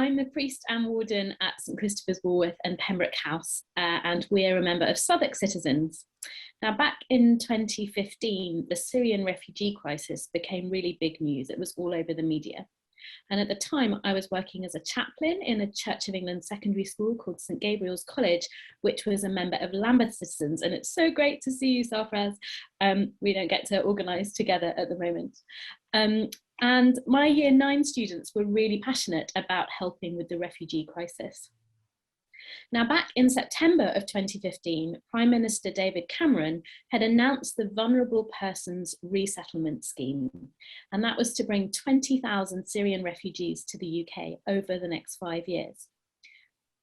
I'm the priest and warden at St Christopher's, Walworth and Pembroke House, and we're a member of Southwark Citizens. Now, back in 2015, the Syrian refugee crisis became really big news. It was all over the media. And at the time, I was working as a chaplain in a Church of England secondary school called St Gabriel's College, which was a member of Lambeth Citizens. And it's so great to see you, Sarfraz. We don't get to organise together at the moment. And my Year 9 students were really passionate about helping with the refugee crisis. Now, back in September of 2015, Prime Minister David Cameron had announced the Vulnerable Persons Resettlement Scheme, and that was to bring 20,000 Syrian refugees to the UK over the next 5 years.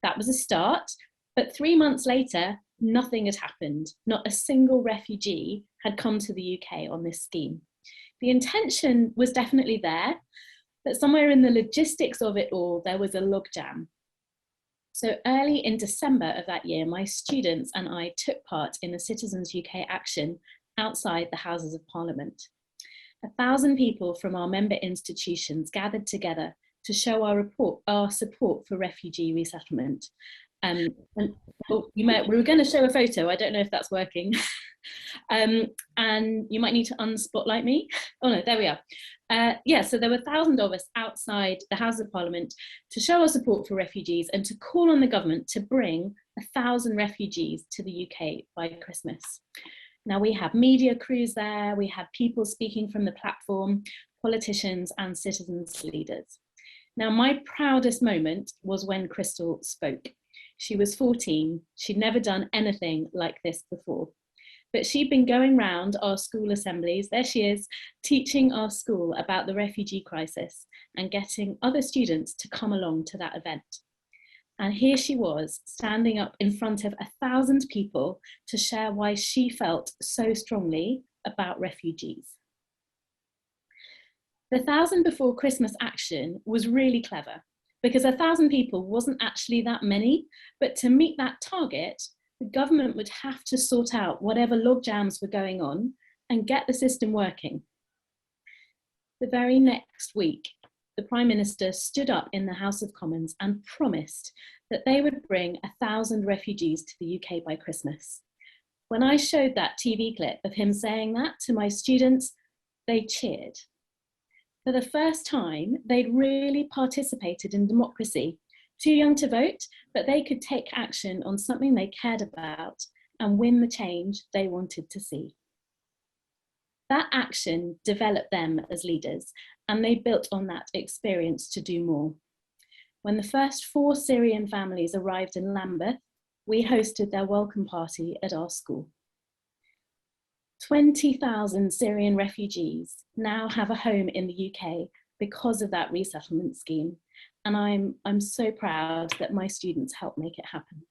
That was a start, but 3 months later, nothing had happened. Not a single refugee had come to the UK on this scheme. The intention was definitely there, but somewhere in the logistics of it all, there was a logjam. So early in December of that year, my students and I took part in a Citizens UK action outside the Houses of Parliament. 1,000 people from our member institutions gathered together to show our support for refugee resettlement. We were going to show a photo. I don't know if that's working. And you might need to unspotlight me. Oh no, there we are. Yeah, so there were 1,000 of us outside the House of Parliament to show our support for refugees and to call on the government to bring 1,000 refugees to the UK by Christmas. Now, we had media crews there, we had people speaking from the platform, politicians and citizens leaders. Now, my proudest moment was when Crystal spoke. She was 14, she'd never done anything like this before. But she'd been going round our school assemblies, there she is, teaching our school about the refugee crisis and getting other students to come along to that event. And here she was, standing up in front of 1,000 people to share why she felt so strongly about refugees. The 1,000 Before Christmas action was really clever because 1,000 people wasn't actually that many, but to meet that target, the government would have to sort out whatever logjams were going on and get the system working. The very next week, the Prime Minister stood up in the House of Commons and promised that they would bring 1,000 refugees to the UK by Christmas. When I showed that TV clip of him saying that to my students, they cheered. For the first time, they'd really participated in democracy. Too young to vote, but they could take action on something they cared about and win the change they wanted to see. That action developed them as leaders, and they built on that experience to do more. When the first 4 Syrian families arrived in Lambeth, we hosted their welcome party at our school. 20,000 Syrian refugees now have a home in the UK because of that resettlement scheme. And I'm so proud that my students helped make it happen.